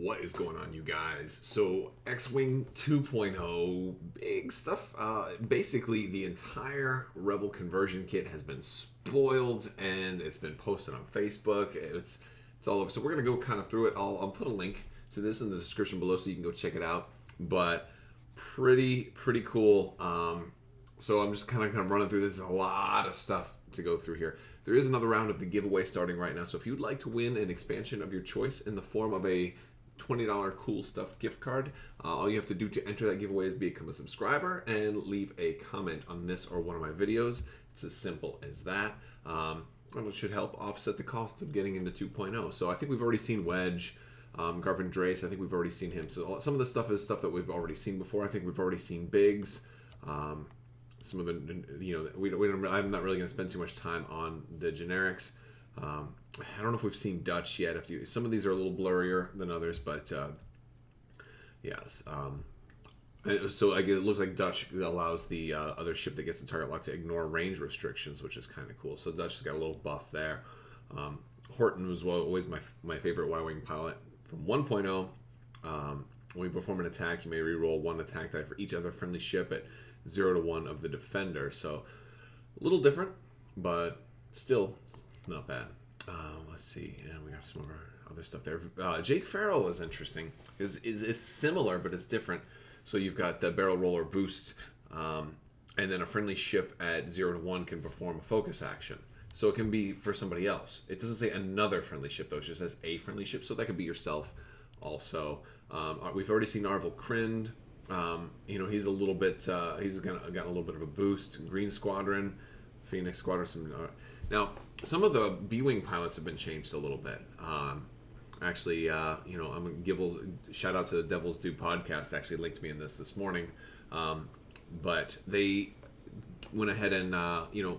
What is going on, you guys? So, X-Wing 2.0, big stuff. Basically, the entire Rebel conversion kit has been spoiled, and it's been posted on Facebook. It's all over. So we're going to go kind of through it. I'll put a link to this in the description below so you can go check it out. But pretty cool. So I'm just kind of running through this. There's a lot of stuff to go through here. There is another round of the giveaway starting right now. So if you'd like to win an expansion of your choice in the form of a $20 Cool Stuff gift card, all you have to do to enter that giveaway is become a subscriber and leave a comment on this or one of my videos. It's as simple as that. And it should help offset the cost of getting into 2.0. So I think we've already seen Wedge. Garvin Drace, I think we've already seen him. So some of the stuff is stuff that we've already seen before. I think we've already seen Biggs. Some of the, I'm not really going to spend too much time on the generics. I don't know if we've seen Dutch yet. Some of these are a little blurrier than others, but yes. So it looks like Dutch allows the other ship that gets the target lock to ignore range restrictions, which is kind of cool. So Dutch has got a little buff there. Horton was always my favorite Y-Wing pilot from 1.0. When you perform an attack, you may reroll one attack die for each other friendly ship at 0 to 1 of the defender. So a little different, but still not bad. Let's see, and we got some other stuff there. Jake Farrell is interesting. It's similar, but it's different. So you've got the barrel roller boost, and then a friendly ship at 0 to 1 can perform a focus action. So it can be for somebody else. It doesn't say another friendly ship, though. It just says a friendly ship, so that could be yourself also. We've already seen Narvel Krind. He's a little bit. He's got a little bit of a boost. Green Squadron, Phoenix Squadron. Now, some of the B-wing pilots have been changed a little bit. I'm gonna give shout out to the Devil's Due podcast. Actually, linked me in this morning, but they went ahead and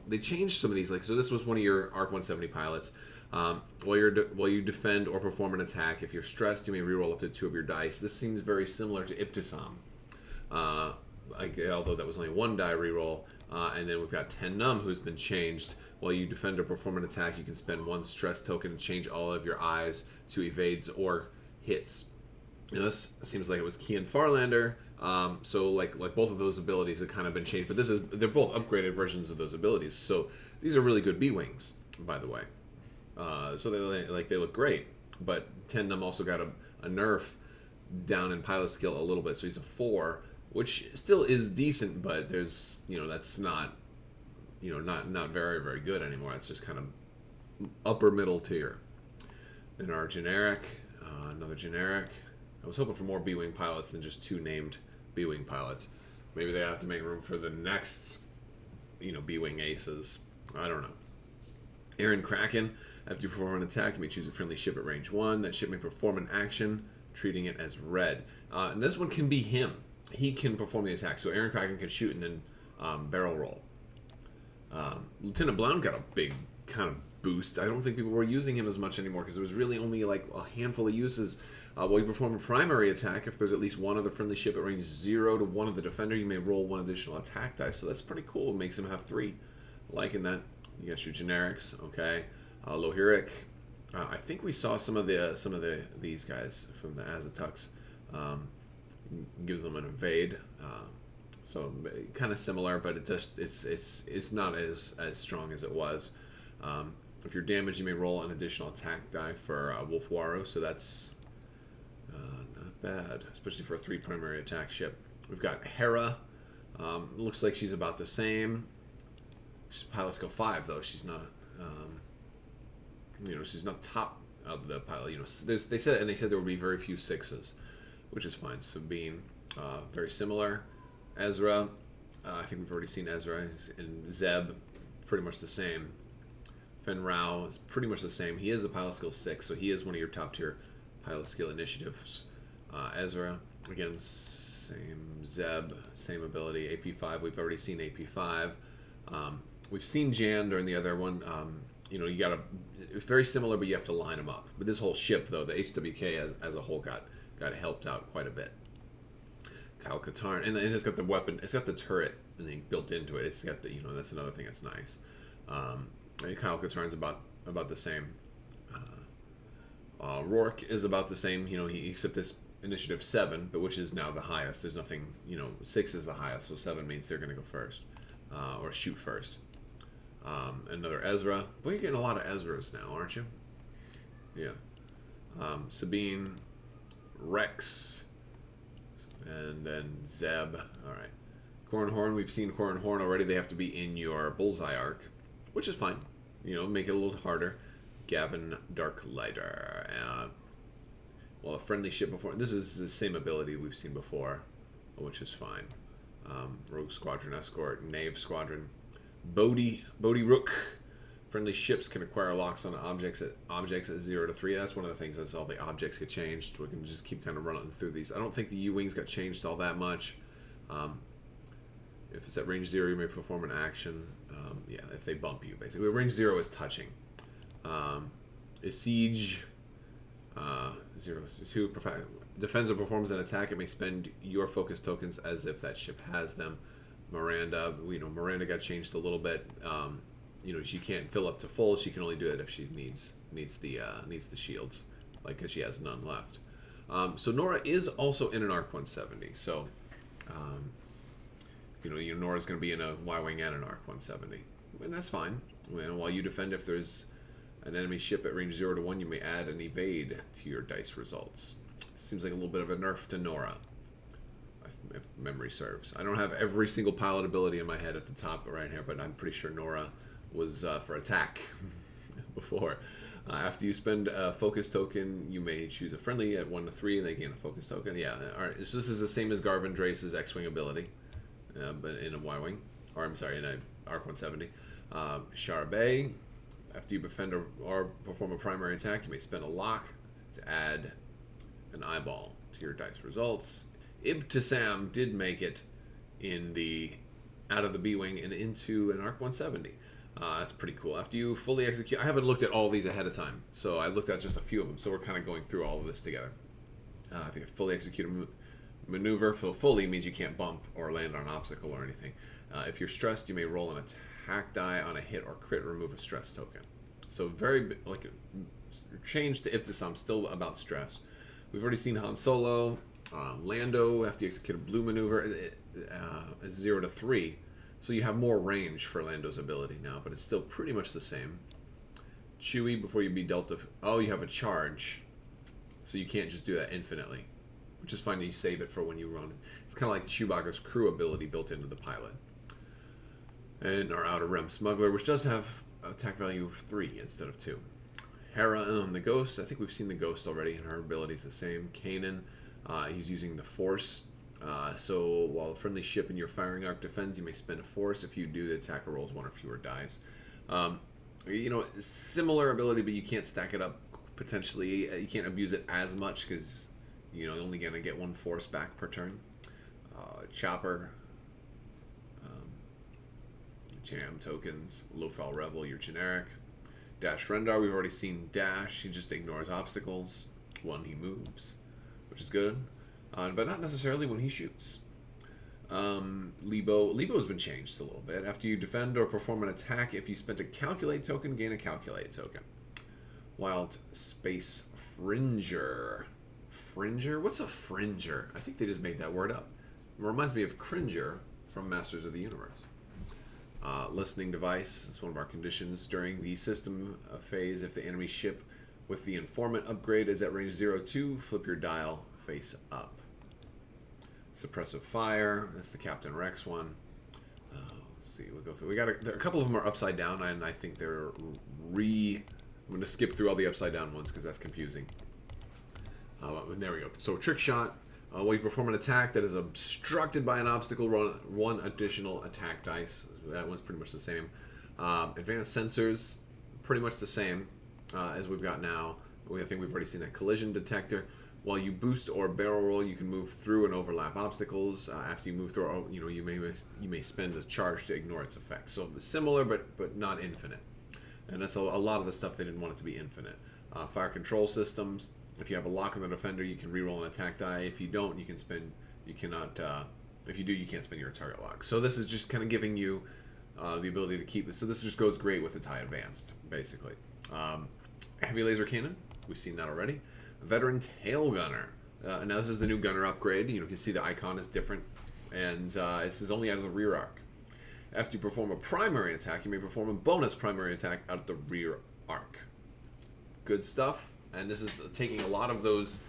they changed some of these. So this was one of your ARC 170 pilots. While you defend or perform an attack, if you're stressed, you may reroll up to 2 of your dice. This seems very similar to Ibtisam, although that was only 1 die reroll. And then we've got Ten Numb, who's been changed. While you defend or perform an attack, you can spend 1 stress token to change all of your eyes to evades or hits. This seems like it was Kian Farlander. So like both of those abilities have kind of been changed, but they're both upgraded versions of those abilities. So these are really good B-wings, by the way. So they look great, but Ten Numb also got a nerf down in pilot skill a little bit, so he's a 4, which still is decent, but there's that's not not very, very good anymore. It's just kind of upper middle tier. Then our generic, another generic. I was hoping for more B-wing pilots than just 2 named B-wing pilots. Maybe they have to make room for the next B-wing aces. I don't know. Aaron Kraken, after you perform an attack, you may choose a friendly ship at range 1. That ship may perform an action, treating it as red. And this one can be him. He can perform the attack. So Aaron Kraken can shoot and then barrel roll. Lieutenant Blount got a big kind of boost. I don't think people were using him as much anymore because there was really only like a handful of uses. While you perform a primary attack, if there's at least one other friendly ship at range 0 to 1 of the defender, you may roll 1 additional attack die. So that's pretty cool. It makes him have 3. Liking that. You got your generics, okay. Lohiric. I think we saw some of these guys from the Azatux. Gives them an evade. So kind of similar, but it's not as strong as it was. If you're damaged, you may roll an additional attack die for Wolf Waru, so that's not bad, especially for a 3 primary attack ship. We've got Hera. Looks like she's about the same. She's pilot skill 5, though. She's not, she's not top of the pilot. They said there would be very few 6s, which is fine. Sabine, very similar. Ezra, I think we've already seen Ezra. And Zeb, pretty much the same. Fen Rao is pretty much the same. He is a pilot skill 6, so he is one of your top tier pilot skill initiatives. Ezra, again, same. Zeb, same ability. AP5, we've already seen AP5. We've seen Jan during the other one. You got it's very similar, but you have to line them up. But this whole ship, though, the HWK as a whole got helped out quite a bit. Kyle Katarn, and it's got the weapon, it's got the turret built into it. It's got the that's another thing that's nice. Kyle Katarn's about the same. Rourke is about the same. You know, he except this initiative 7, but which is now the highest. There's nothing. You know, 6 is the highest, so 7 means they're going to go first, or shoot first. Another Ezra. Boy, you're getting a lot of Ezras now, aren't you? Yeah. Sabine, Rex, and then Zeb. All right. Cornhorn. We've seen Cornhorn already. They have to be in your bullseye arc, which is fine. You know, make it a little harder. Gavin Darklighter. Well, a friendly ship before. This is the same ability we've seen before, which is fine. Rogue Squadron Escort, Knave Squadron, Bodhi Rook. Friendly ships can acquire locks on objects at 0 to 3. That's one of the things, as all the objects get changed. We can just keep kind of running through these. I don't think the U-Wings got changed all that much. If it's at range 0, you may perform an action. Yeah, if they bump you, basically. Range 0 is touching. Is Siege 0 to 2. Defends or performs an attack. It may spend your focus tokens as if that ship has them. Miranda, Miranda got changed a little bit. She can't fill up to full. She can only do it if she needs the shields, like because she has none left. So Nora is also in an Arc 170. So, Nora's going to be in a Y-wing and an Arc 170, and that's fine. While you defend, if there's an enemy ship at range 0 to 1, you may add an evade to your dice results. Seems like a little bit of a nerf to Nora, if memory serves. I don't have every single pilot ability in my head at the top right here, but I'm pretty sure Nora was for attack before. After you spend a focus token, you may choose a friendly at 1 to 3, and they gain a focus token. Yeah, all right. So this is the same as Garvin Drace's X-Wing ability, but in a Y-Wing. Or, I'm sorry, in an Arc 170. Charbet, after you defend or perform a primary attack, you may spend a lock to add an eyeball to your dice results. Ibtisam did make it out of the B-Wing and into an Arc 170. That's pretty cool. After you fully execute... I haven't looked at all these ahead of time, so I looked at just a few of them, so we're kind of going through all of this together. If you fully execute a maneuver, fully means you can't bump or land on an obstacle or anything. If you're stressed, you may roll an attack die on a hit or crit, remove a stress token. So very, change to Ibtisam, still about stress. We've already seen Han Solo, Lando, after you execute a blue maneuver, is 0 to 3. So you have more range for Lando's ability now, but it's still pretty much the same. Chewie, before you be dealt a... Oh, you have a charge. So you can't just do that infinitely, which is fine. You save it for when you run. It's kind of like Chewbacca's crew ability built into the pilot. And our Outer Rim Smuggler, which does have attack value of 3 instead of 2. Hera, the Ghost. I think we've seen the Ghost already, and her ability is the same. Kanan, he's using the Force. So while a friendly ship in your firing arc defends, you may spend a Force. If you do, the attacker rolls 1 or fewer dice. Similar ability, but you can't stack it up potentially. You can't abuse it as much because you're only going to get 1 Force back per turn. Chopper. Jam tokens. Lothal Rebel, you're generic. Dash Rendar, we've already seen Dash. He just ignores obstacles. 1, he moves, which is good. But not necessarily when he shoots. Lebo's been changed a little bit. After you defend or perform an attack, if you spent a Calculate token, gain a Calculate token. Wild Space Fringer. Fringer? What's a Fringer? I think they just made that word up. It reminds me of Cringer from Masters of the Universe. Listening Device. It's one of our conditions. During the system phase, if the enemy ship with the Informant upgrade is at range 0-2, flip your dial face up. Suppressive Fire. That's the Captain Rex one. Let's see. We'll go through. A couple of them are upside down, and I think they're I'm going to skip through all the upside down ones because that's confusing. There we go. So Trick Shot. While you perform an attack that is obstructed by an obstacle, roll 1 additional attack dice. That one's pretty much the same. Advanced Sensors, pretty much the same as we've got now. I think we've already seen that. Collision Detector. While you boost or barrel roll, you can move through and overlap obstacles. After you move through, you may spend a charge to ignore its effects. So similar, but not infinite. And that's a lot of the stuff they didn't want it to be infinite. Fire Control Systems. If you have a lock on the defender, you can reroll an attack die. If you don't, you cannot. If you do, you can't spend your target lock. So this is just kind of giving you the ability to keep it. So this just goes great with its high advanced, basically. Heavy Laser Cannon. We've seen that already. A veteran tail gunner. Now this is the new gunner upgrade. You can see the icon is different, and this is only out of the rear arc. After you perform a primary attack, you may perform a bonus primary attack out of the rear arc. Good stuff. And this is taking a lot of those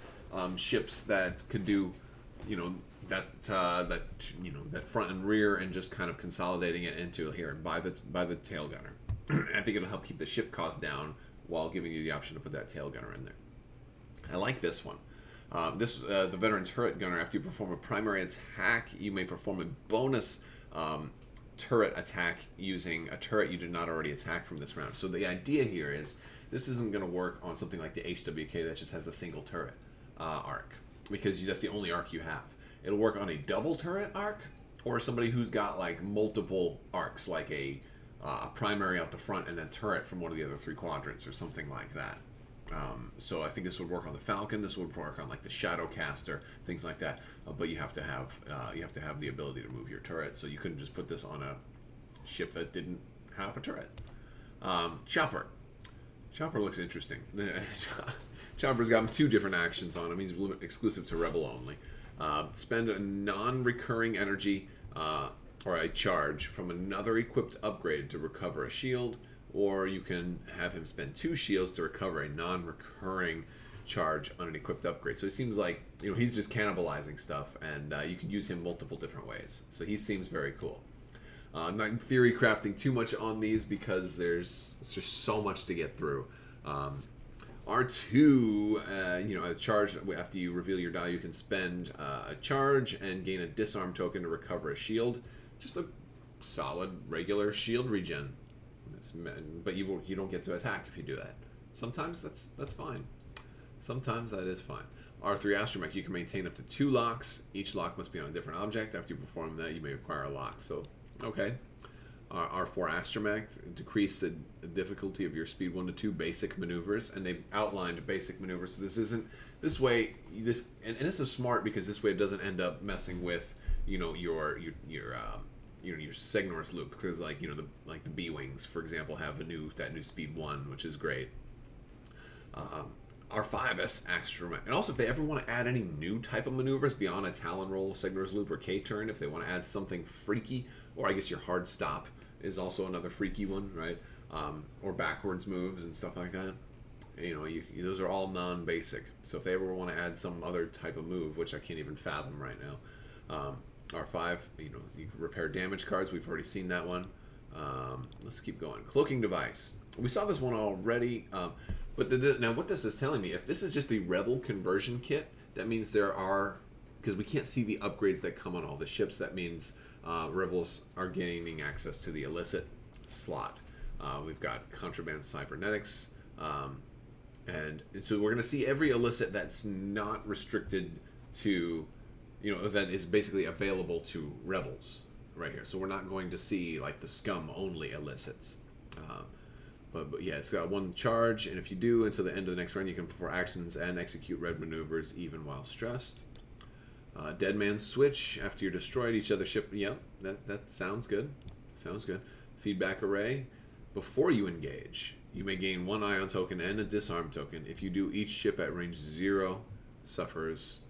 ships that could do, that front and rear, and just kind of consolidating it into here by the tail gunner. I think it'll help keep the ship cost down while giving you the option to put that tail gunner in there. I like this one. The veteran turret gunner. After you perform a primary attack, you may perform a bonus turret attack using a turret you did not already attack from this round. So the idea here is this isn't going to work on something like the HWK that just has a single turret arc, because that's the only arc you have. It'll work on a double turret arc, or somebody who's got like multiple arcs, like a primary out the front and a turret from one of the other 3 quadrants or something like that. So I think this would work on the Falcon. This would work on like the Shadowcaster, things like that. But you have to have the ability to move your turret. So you couldn't just put this on a ship that didn't have a turret. Chopper. Chopper looks interesting. Chopper's got 2 different actions on him. He's exclusive to Rebel only. Spend a non-recurring energy or a charge from another equipped upgrade to recover a shield. Or you can have him spend 2 shields to recover a non-recurring charge on an equipped upgrade. So it seems like he's just cannibalizing stuff, and you can use him multiple different ways. So he seems very cool. I'm not in theory crafting too much on these because there's just so much to get through. R2, a charge after you reveal your die, you can spend a charge and gain a disarm token to recover a shield. Just a solid regular shield regen. But you don't get to attack if you do that. Sometimes that's fine. Sometimes that is fine. R3 Astromech, you can maintain up to 2 locks. Each lock must be on a different object. After you perform that, you may acquire a lock. So, okay. R4 Astromech, decrease the difficulty of your speed 1 to 2 basic maneuvers, and they've outlined basic maneuvers. So this isn't this way. And this is smart because this way it doesn't end up messing with your Signor's loop, because the B-Wings, for example, have that new speed 1, which is great. R5S Astromech. And also, if they ever want to add any new type of maneuvers beyond a Talon roll, Signor's loop, or K-turn, if they want to add something freaky, or I guess your hard stop is also another freaky one, right? Or backwards moves and stuff like that. Those are all non-basic. So if they ever want to add some other type of move, which I can't even fathom right now, R5, you can repair damage cards. We've already seen that one. Let's keep going. Cloaking Device. We saw this one already, but now what this is telling me, if this is just the Rebel conversion kit, that means because we can't see the upgrades that come on all the ships, that means Rebels are gaining access to the illicit slot. We've got contraband cybernetics, and so we're going to see every illicit that's not restricted to, that is basically available to Rebels right here. So we're not going to see like the scum only illicits. But yeah, it's got 1 charge, and if you do until the end of the next round, you can perform actions and execute red maneuvers even while stressed. Dead Man Switch. After you're destroyed each other ship. Yeah, that sounds good. Sounds good. Feedback Array. Before you engage, you may gain 1 ion token and a disarm token. If you do, each ship at range 0 suffers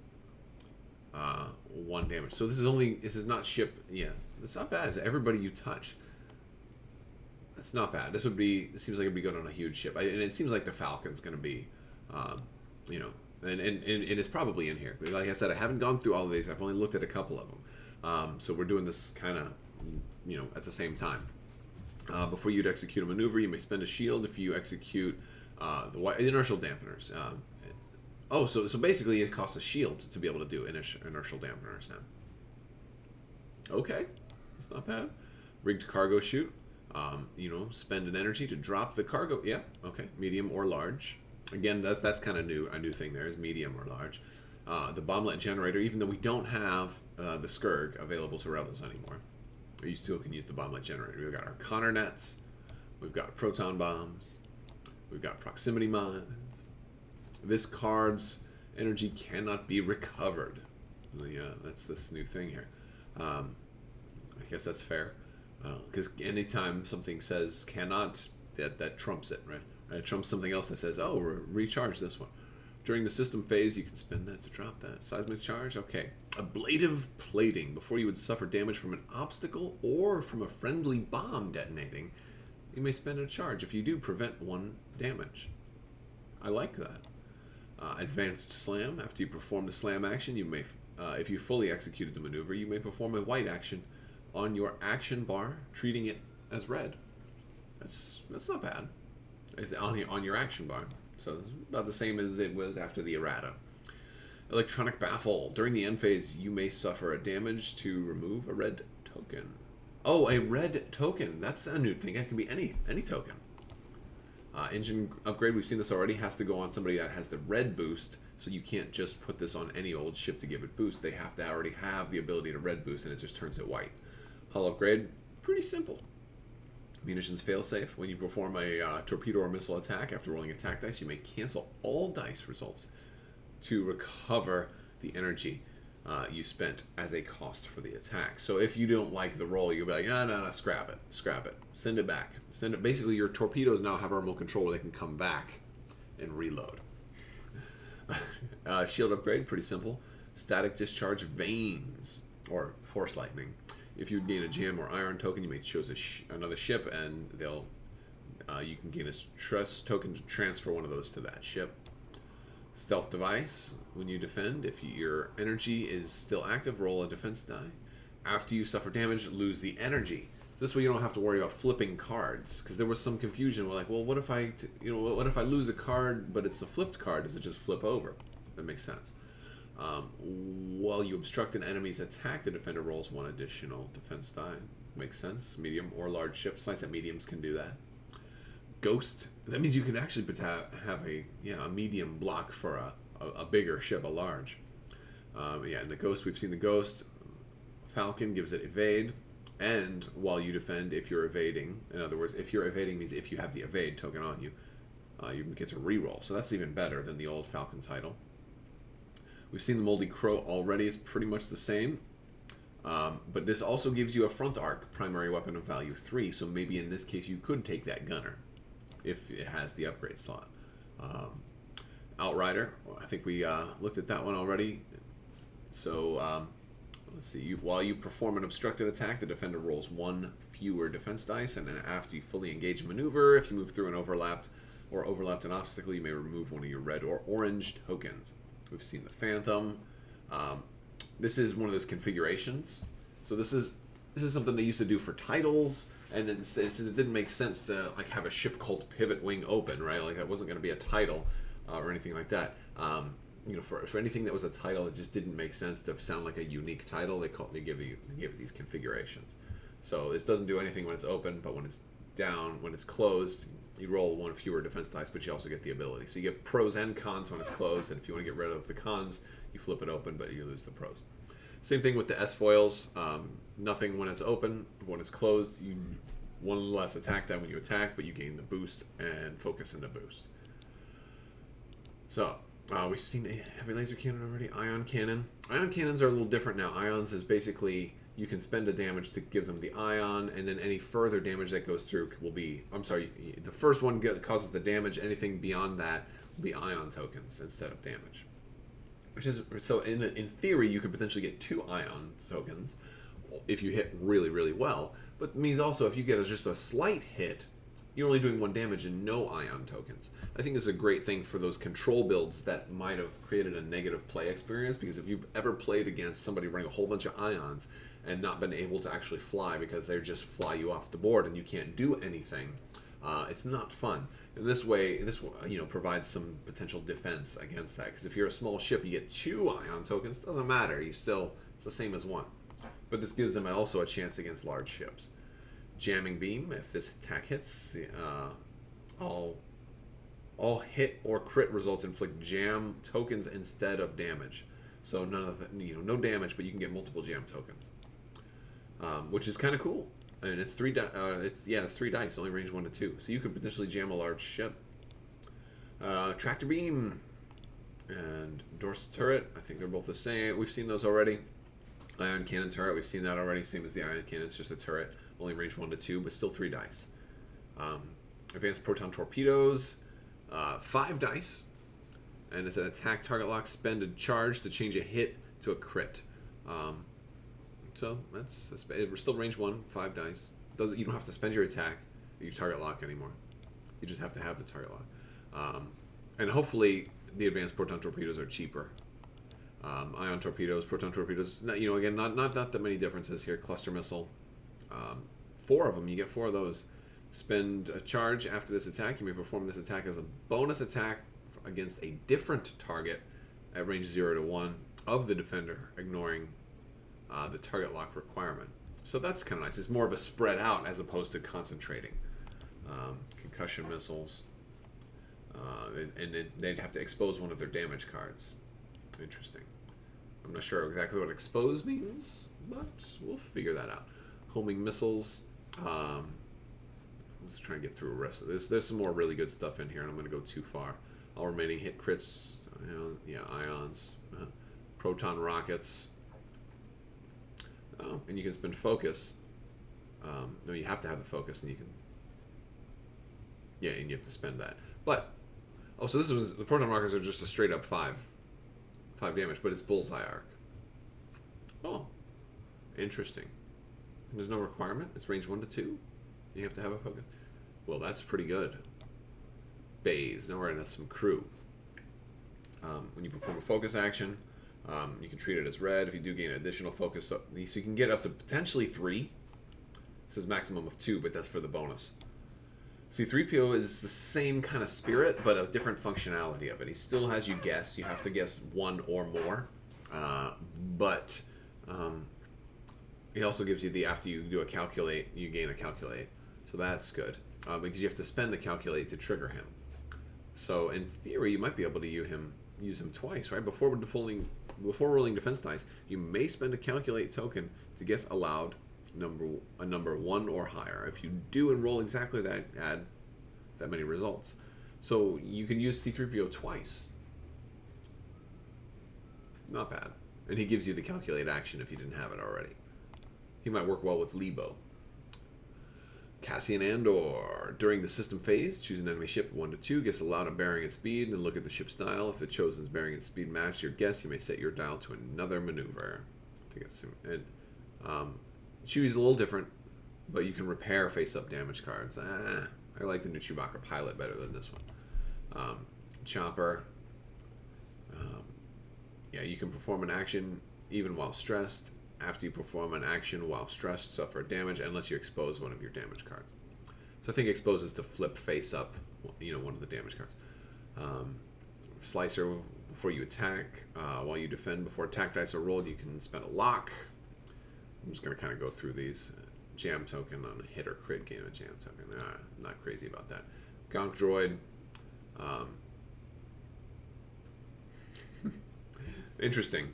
1 damage. So this is not ship. Yeah, it's not bad. It's everybody you touch. That's not bad. It seems like it'd be good on a huge ship. And it seems like the Falcon's going to be, and it's probably in here. Like I said, I haven't gone through all of these. I've only looked at a couple of them. So we're doing this kind of, at the same time. Before you'd execute a maneuver, you may spend a shield if you execute the inertial dampeners. So basically it costs a shield to be able to do inertial dampeners now. Okay, that's not bad. Rigged cargo chute. Spend an energy to drop the cargo. Yeah, okay. Medium or large. Again, that's kind of new. A new thing there is medium or large. The bomblet generator, even though we don't have the Skurg available to Rebels anymore, you still can use the bomblet generator. We've got our Connor nets. We've got proton bombs. We've got proximity mines. This card's energy cannot be recovered. Yeah, that's this new thing here. I guess that's fair. Because anytime something says cannot, that trumps it, right? It trumps something else that says, oh, recharge this one. During the system phase, you can spend that to drop that. Seismic charge, okay. Ablative plating. Before you would suffer damage from an obstacle or from a friendly bomb detonating, you may spend a charge. If you do, prevent 1 damage. I like that. Advanced slam. After you perform the slam action, you may, if you fully executed the maneuver, you may perform a white action on your action bar, treating it as red. That's not bad. It's on your action bar. So it's about the same as it was after the errata. Electronic baffle. During the end phase, you may suffer a damage to remove a red token. Oh, a red token. That's a new thing. It can be any token. Engine upgrade, we've seen this already, has to go on somebody that has the red boost, so you can't just put this on any old ship to give it boost. They have to already have the ability to red boost, and it just turns it white. Hull upgrade, pretty simple. Munitions Failsafe, when you perform a torpedo or missile attack after rolling attack dice, you may cancel all dice results to recover the energy you spent as a cost for the attack. So if you don't like the roll, you'll be like, no, scrap it, send it back. Basically, your torpedoes now have remote control where they can come back and reload. Shield upgrade, pretty simple. Static discharge vanes, or force lightning. If you gain a jam or iron token, you may choose another ship, and you can gain a stress token to transfer one of those to that ship. Stealth device. When you defend, if your energy is still active, roll a defense die. After you suffer damage, lose the energy. So this way you don't have to worry about flipping cards, because there was some confusion. We're like, well, what if I lose a card, but it's a flipped card? Does it just flip over? That makes sense. While you obstruct an enemy's attack, the defender rolls 1 additional defense die. Makes sense. Medium or large ships. It's nice that mediums can do that. Ghost. That means you can actually have a medium block for a bigger ship, a large. And the Ghost, we've seen the Ghost. Falcon gives it evade. And while you defend, if you're evading, in other words, if you're evading means if you have the evade token on you, you get to reroll. So that's even better than the old Falcon title. We've seen the Moldy Crow already. It's pretty much the same. But this also gives you a front arc primary weapon of value 3. So maybe in this case you could take that gunner if it has the upgrade slot. Outrider. I think we looked at that one already. So let's see. While you perform an obstructed attack, the defender rolls 1 fewer defense dice. And then after you fully engage a maneuver, if you move through an overlapped an obstacle, you may remove one of your red or orange tokens. We've seen the Phantom. This is one of those configurations. So this is something they used to do for titles, and it didn't make sense to like have a ship called Pivot Wing open, right? Like that wasn't going to be a title or anything like that. For anything that was a title, it just didn't make sense to sound like a unique title. They give it these configurations. So this doesn't do anything when it's open, but when it's down, when it's closed, you roll 1 fewer defense dice, but you also get the ability. So you get pros and cons when it's closed, and if you want to get rid of the cons, you flip it open, but you lose the pros. Same thing with the S-foils. Nothing when it's open. When it's closed, you 1 less attack die when you attack, but you gain the boost and focus in the boost. So, we've seen heavy laser cannon already. Ion cannon. Ion cannons are a little different now. Ions is basically you can spend a damage to give them the ion, and then any further damage that goes through will be... I'm sorry, the first one causes the damage. Anything beyond that will be ion tokens instead of damage. Which is... So in theory, you could potentially get 2 ion tokens if you hit really, really well. But it means also if you get just a slight hit, you're only doing 1 damage and no ion tokens. I think this is a great thing for those control builds that might have created a negative play experience, because if you've ever played against somebody running a whole bunch of ions and not been able to actually fly because they just fly you off the board and you can't do anything, it's not fun. In this way, this provides some potential defense against that, because if you're a small ship, you get 2 ion tokens, doesn't matter. It's the same as 1. But this gives them also a chance against large ships. Jamming beam. If this attack hits, all hit or crit results inflict jam tokens instead of damage. So none of that, no damage, but you can get multiple jam tokens, which is kind of cool. And it's 3 dice, only range 1 to 2, so you could potentially jam a large ship. Tractor beam and dorsal turret. I think they're both the same. We've seen those already. Ion cannon turret. We've seen that already. Same as the ion cannon. It's just a turret. Only range 1 to 2, but still 3 dice. Advanced proton torpedoes. 5 dice, and it's an attack target lock. Spend a charge to change a hit to a crit. So that's we're still range 1, 5 dice. You don't have to spend your attack, your target lock anymore. You just have to have the target lock. And hopefully the advanced proton torpedoes are cheaper. Ion torpedoes, proton torpedoes. Again, not that many differences here. Cluster missile, 4 of them. You get 4 of those. Spend a charge after this attack. You may perform this attack as a bonus attack against a different target at range 0 to 1 of the defender, ignoring the target lock requirement. So that's kind of nice. It's more of a spread out as opposed to concentrating. Concussion missiles. And they'd have to expose one of their damage cards. Interesting. I'm not sure exactly what expose means, but we'll figure that out. Homing missiles. Let's try and get through the rest of this. There's some more really good stuff in here, and I'm going to go too far. All remaining hit crits. Ions. Proton rockets. And you can spend focus. No, you have to have the focus, and you can... Yeah, and you have to spend that. But... Oh, so the proton rockets are just a straight up 5 damage, but it's bullseye arc. Oh, interesting. And there's no requirement. It's range 1 to 2. You have to have a focus. Well, that's pretty good. Bays. Now we're in some crew. When you perform a focus action, you can treat it as red. If you do gain additional focus, so you can get up to potentially 3. It says maximum of 2, but that's for the bonus. C-3PO is the same kind of spirit, but a different functionality of it. He still has you guess. You have to guess 1 or more. But he also gives you after you do a calculate, you gain a calculate. So that's good. Because you have to spend the calculate to trigger him. So in theory, you might be able to use him twice, right? Before rolling defense dice, you may spend a calculate token to guess aloud a number 1 or higher. If you do and roll exactly that, add that many results. So you can use C-3PO twice. Not bad. And he gives you the calculate action if you didn't have it already. He might work well with Lebo. Cassian Andor. During the system phase, choose an enemy ship 1 to 2, guess aloud a bearing and speed, and look at the ship's dial. If the chosen's bearing and speed match your guess, you may set your dial to another maneuver. I think it's... Chewie's a little different, but you can repair face-up damage cards. I like the new Chewbacca pilot better than this one. Chopper. Yeah, you can perform an action even while stressed. After you perform an action while stressed, suffer damage unless you expose one of your damage cards. So I think expose is to flip face-up, one of the damage cards. Slicer, before you attack. While you defend, before attack dice are rolled, you can spend a lock. I'm just going to kind of go through these. Jam token on a hit or crit, gain a jam token. Not crazy about that. Gonk droid. Interesting.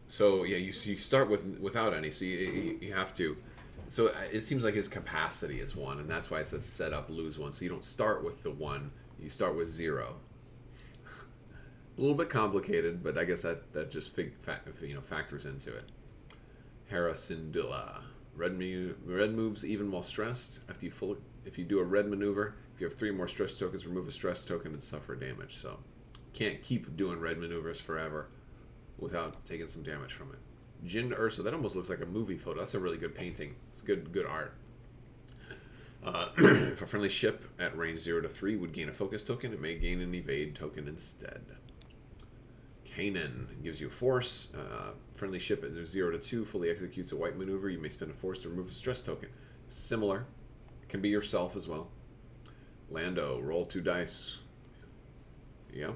So yeah, you start without any, so you have to. So it seems like his capacity is 1, and that's why it says set up, lose 1. So you don't start with the 1, you start with 0. A little bit complicated, but I guess that just factors into it. Hera Syndulla. Red moves even while stressed. If you do a red maneuver, if you have 3 more stress tokens, remove a stress token and suffer damage. So can't keep doing red maneuvers forever without taking some damage from it. Jyn Erso. That almost looks like a movie photo. That's a really good painting. It's good art. If a friendly ship at range 0 to 3 would gain a focus token, it may gain an evade token instead. Kanan gives you a force. Friendly ship at 0 to 2 fully executes a white maneuver. You may spend a force to remove a stress token. Similar. It can be yourself as well. Lando, roll 2 dice. Yeah.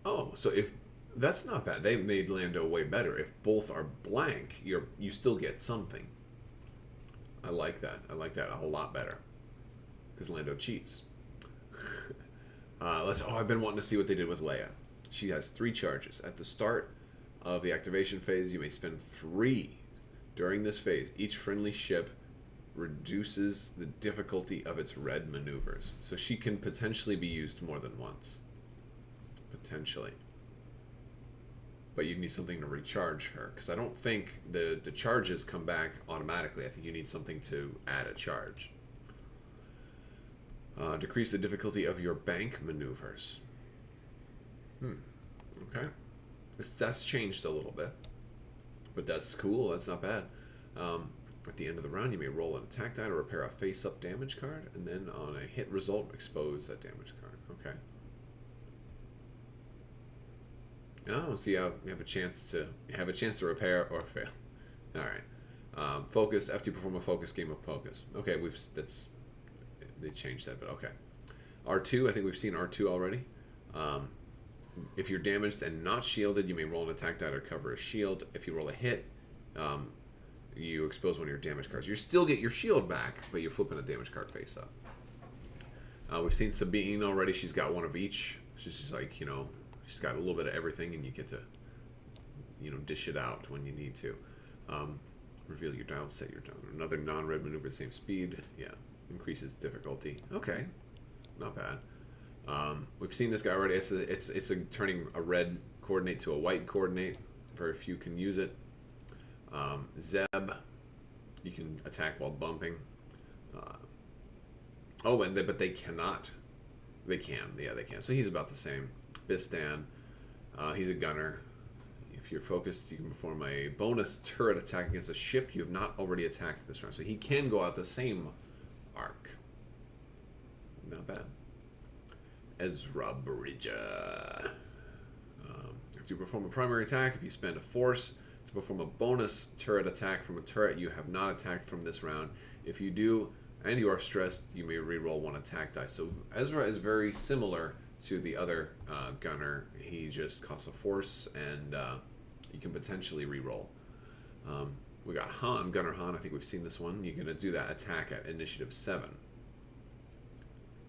Oh, so if that's not bad. They made Lando way better. If both are blank, you still get something. I like that. I like that a lot better. Because Lando cheats. I've been wanting to see what they did with Leia. She has 3 charges. At the start of the activation phase, you may spend 3 during this phase. Each friendly ship reduces the difficulty of its red maneuvers. So she can potentially be used more than once. Potentially. But you need something to recharge her. Because I don't think the charges come back automatically. I think you need something to add a charge. Decrease the difficulty of your bank maneuvers. Okay. That's changed a little bit. But that's cool. That's not bad. At the end of the round, you may roll an attack die to repair a face-up damage card, and then on a hit result, expose that damage card. Okay. Oh, so you have a chance to repair or fail. All right. Focus after you perform a focus game of focus. Okay, they changed that, but okay. R2, I think we've seen R2 already. If you're damaged and not shielded, you may roll an attack die to cover a shield. If you roll a hit, you expose one of your damage cards. You still get your shield back, but you're flipping a damage card face up. We've seen Sabine already. She's got one of each. She's just like, she's got a little bit of everything, and you get to, dish it out when you need to. Reveal your dial, set your dial. Another non-red maneuver at the same speed. Yeah, increases difficulty. Okay, not bad. We've seen this guy already. It's turning a red coordinate to a white coordinate. Very few can use it. Zeb, you can attack while bumping. But they cannot. They can. Yeah, they can. So he's about the same. Bistan, he's a gunner. If you're focused, you can perform a bonus turret attack against a ship you have not already attacked this round. So he can go out the same arc. Not bad. Ezra Bridger. If you perform a primary attack, if you spend a force to perform a bonus turret attack from a turret you have not attacked from this round, if you do and you are stressed, you may reroll one attack die. So Ezra is very similar to the other gunner. He just costs a force, and you can potentially reroll. We got Han, Gunner Han. I think we've seen this one. You're going to do that attack at initiative 7.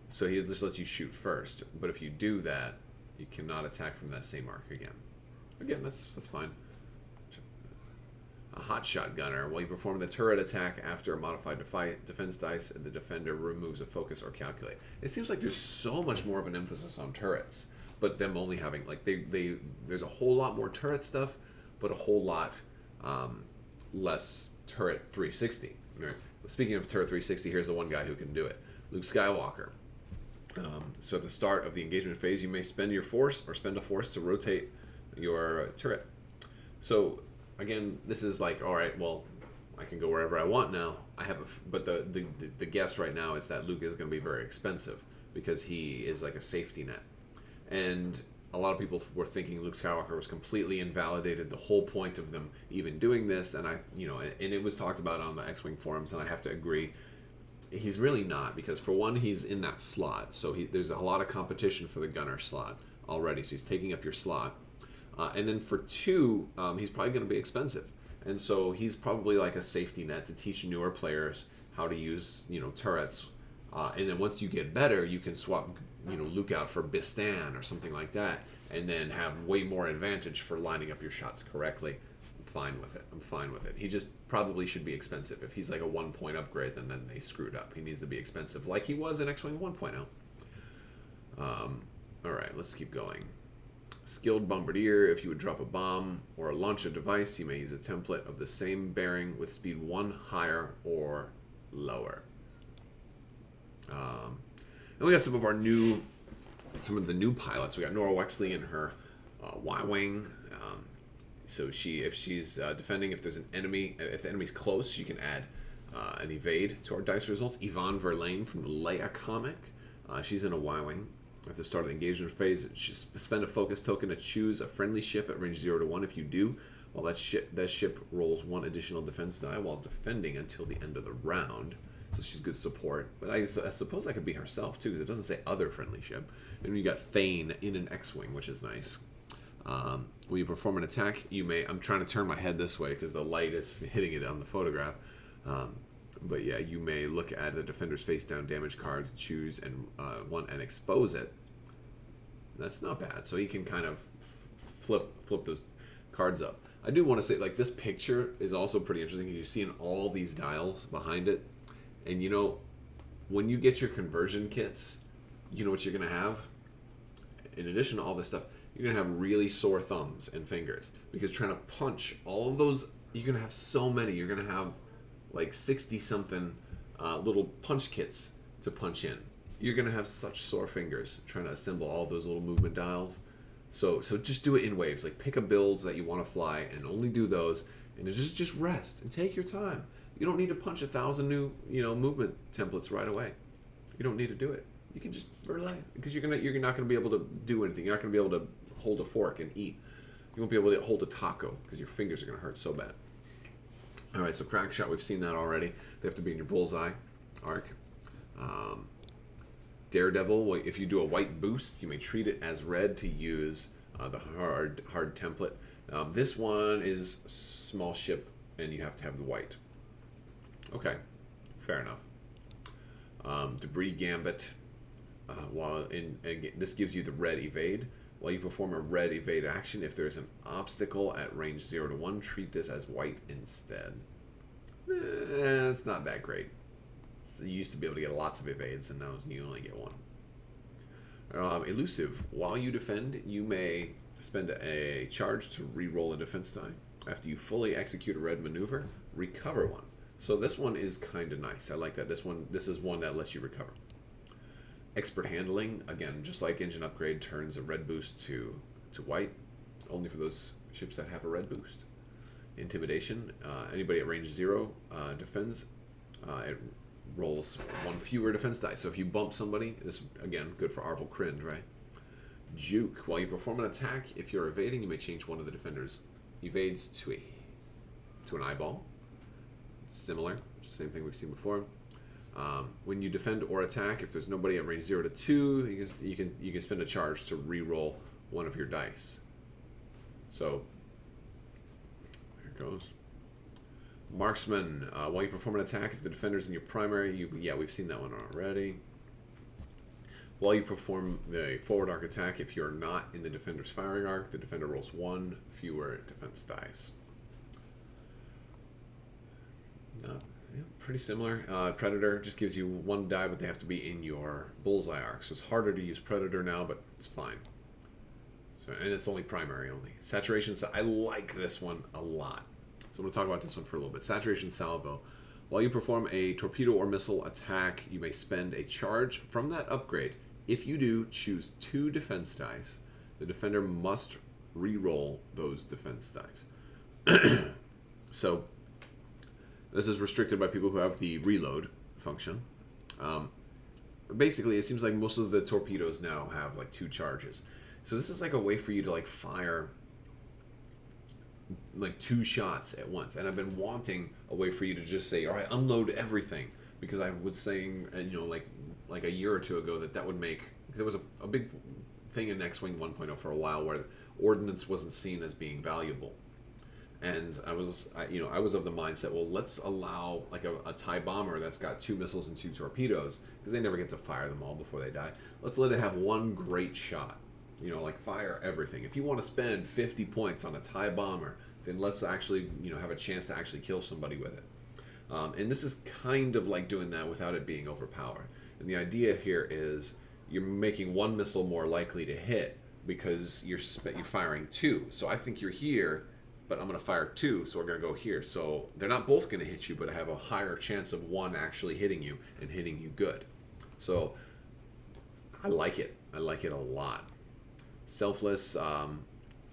So he just lets you shoot first. But if you do that, you cannot attack from that same arc again. Again, that's fine. A hotshot gunner. While you perform the turret attack after a modified defense dice, the defender removes a focus or calculate. It seems like there's so much more of an emphasis on turrets, but them only having there's a whole lot more turret stuff, but a whole lot less turret 360. Right? Speaking of turret 360, here's the one guy who can do it: Luke Skywalker. So at the start of the engagement phase, you may spend your force or spend a force to rotate your turret. So again, this is like, all right, well, I can go wherever I want now. But the guess right now is that Luke is going to be very expensive because he is like a safety net. And a lot of people were thinking Luke Skywalker was completely invalidated the whole point of them even doing this. And and it was talked about on the X-Wing forums, and I have to agree. He's really not, because for one, he's in that slot. So there's a lot of competition for the gunner slot already. So he's taking up your slot. And then for two, he's probably going to be expensive. And so he's probably like a safety net to teach newer players how to use, turrets. And then once you get better, you can swap, Luke out for Bistan or something like that, and then have way more advantage for lining up your shots correctly. I'm fine with it. He just probably should be expensive. If he's like a 1-point upgrade, then they screwed up. He needs to be expensive like he was in X-Wing 1.0. All right, let's keep going. Skilled Bombardier. If you would drop a bomb or launch a device, you may use a template of the same bearing with speed 1 higher or lower. And we got some of the new pilots. We got Nora Wexley in her Y-Wing. So if she's defending, if there's an enemy, if the enemy's close, she can add an evade to our dice results. Yvonne Verlaine from the Leia comic. She's in a Y-Wing. At the start of the engagement phase, spend a focus token to choose a friendly ship at range 0 to 1. If you do, well, that ship rolls 1 additional defense die while defending until the end of the round. So she's good support. But I suppose that could be herself, too, because it doesn't say other friendly ship. And you got Thane in an X-Wing, which is nice. When you perform an attack, you may... I'm trying to turn my head this way because the light is hitting it on the photograph. But yeah, you may look at the defender's face-down damage cards, choose one and expose it. That's not bad. So he can kind of flip those cards up. I do want to say, this picture is also pretty interesting. You're seeing all these dials behind it. And when you get your conversion kits, you know what you're going to have? In addition to all this stuff, you're going to have really sore thumbs and fingers. Because trying to punch all of those, you're going to have so many. You're going to have 60-something little punch kits to punch in. you're gonna have such sore fingers trying to assemble all those little movement dials. So just do it in waves. Like pick a build that you want to fly and only do those, and just rest and take your time. You don't need to punch 1,000 new movement templates right away. You don't need to do it. You can just relax because you're not gonna be able to do anything. You're not gonna be able to hold a fork and eat. You won't be able to hold a taco because your fingers are gonna hurt so bad. All right, so crack shot. We've seen that already. They have to be in your bullseye arc. Daredevil, well, if you do a white boost, you may treat it as red to use the hard template. This one is small ship, and you have to have the white. Okay, fair enough. Debris Gambit, this gives you the red evade. While you perform a red evade action, if there's an obstacle at range 0 to 1, treat this as white instead. It's not that great. You used to be able to get lots of evades, and now you only get one. Elusive. While you defend, you may spend a charge to re-roll a defense die. After you fully execute a red maneuver, recover one. So this one is kind of nice. I like that. This is one that lets you recover. Expert Handling, again, just like Engine Upgrade, turns a red boost to white, only for those ships that have a red boost. Intimidation. Anybody at range 0 defends. It rolls 1 fewer defense die. So if you bump somebody, this again good for Arvel Krind, right? Juke. While you perform an attack, if you're evading, you may change one of the defenders' evades to an eyeball. Similar, same thing we've seen before. When you defend or attack, if there's nobody at range 0 to 2, you can spend a charge to re-roll one of your dice. So there it goes. Marksman, while you perform an attack, if the defender's in your primary, we've seen that one already. While you perform the forward arc attack, if you're not in the defender's firing arc, the defender rolls 1 fewer defense dice. Pretty similar. Predator just gives you 1 die, but they have to be in your bullseye arc. So it's harder to use Predator now, but it's fine. And it's only primary only. Saturation, I like this one a lot. So I'm going to talk about this one for a little bit. Saturation Salvo. While you perform a torpedo or missile attack, you may spend a charge from that upgrade. If you do, choose 2 defense dice. The defender must re-roll those defense dice. So this is restricted by people who have the reload function. Basically, it seems like most of the torpedoes now have like 2 charges. So this is like a way for you to like fire like 2 shots at once. And I've been wanting a way for you to just say, all right, unload everything. Because I was saying, like a year or 2 ago that would make... There was a big thing in X-Wing 1.0 for a while where ordnance wasn't seen as being valuable. And I was of the mindset, well, let's allow like a TIE bomber that's got 2 missiles and 2 torpedoes, because they never get to fire them all before they die. Let's let it have 1 great shot. Like fire everything. If you want to spend 50 points on a TIE bomber, then let's actually, have a chance to actually kill somebody with it. And this is kind of like doing that without it being overpowered. And the idea here is you're making 1 missile more likely to hit because you're firing 2. So I think you're here, but I'm going to fire 2, so we're going to go here. So they're not both going to hit you, but I have a higher chance of 1 actually hitting you and hitting you good. So I like it. I like it a lot. Selfless,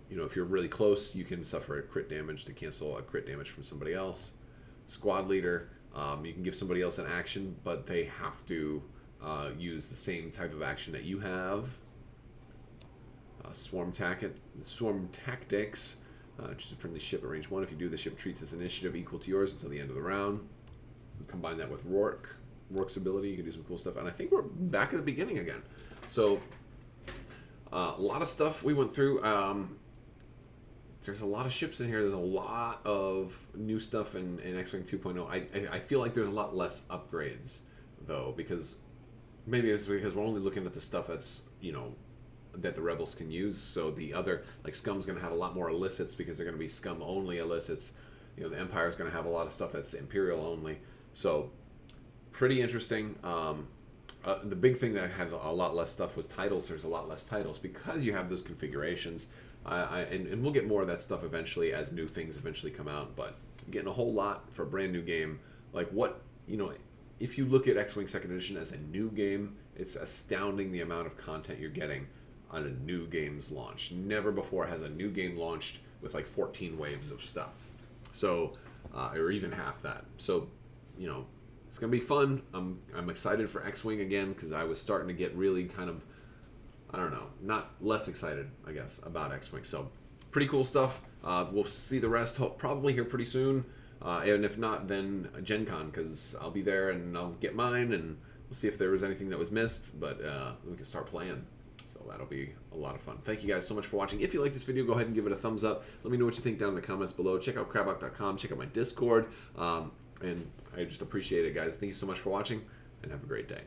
if you're really close, you can suffer a crit damage to cancel a crit damage from somebody else. Squad leader, you can give somebody else an action, but they have to use the same type of action that you have. Swarm tactics, just a friendly ship at range 1. If you do, the ship treats its initiative equal to yours until the end of the round. Combine that with Rourke's ability, you can do some cool stuff. And I think we're back at the beginning again. So a lot of stuff we went through. There's a lot of ships in here. There's a lot of new stuff in X-Wing 2.0. I feel like there's a lot less upgrades, though, because maybe it's because we're only looking at the stuff that's, that the Rebels can use. So the other, like Scum's going to have a lot more elicits because they're going to be Scum-only elicits. The Empire's going to have a lot of stuff that's Imperial only. So pretty interesting. The big thing that had a lot less stuff was titles. There's a lot less titles because you have those configurations. And we'll get more of that stuff eventually as new things eventually come out. But you're getting a whole lot for a brand new game. Like if you look at X-Wing 2nd Edition as a new game It's astounding the amount of content you're getting on a new game's launch. Never before has a new game launched with like 14 waves of stuff. So, or even half that. So, you know, it's gonna be fun. I'm excited for X-Wing again because I was starting to get really kind of, I don't know, not less excited, I guess, about X-Wing. So, pretty cool stuff. We'll see the rest probably here pretty soon. And if not, then Gen Con, because I'll be there and I'll get mine and we'll see if there was anything that was missed. But we can start playing. So that'll be a lot of fun. Thank you guys so much for watching. If you like this video, go ahead and give it a thumbs up. Let me know what you think down in the comments below. Check out Crabbok.com. Check out my Discord. And I just appreciate it, guys. Thank you so much for watching, and have a great day.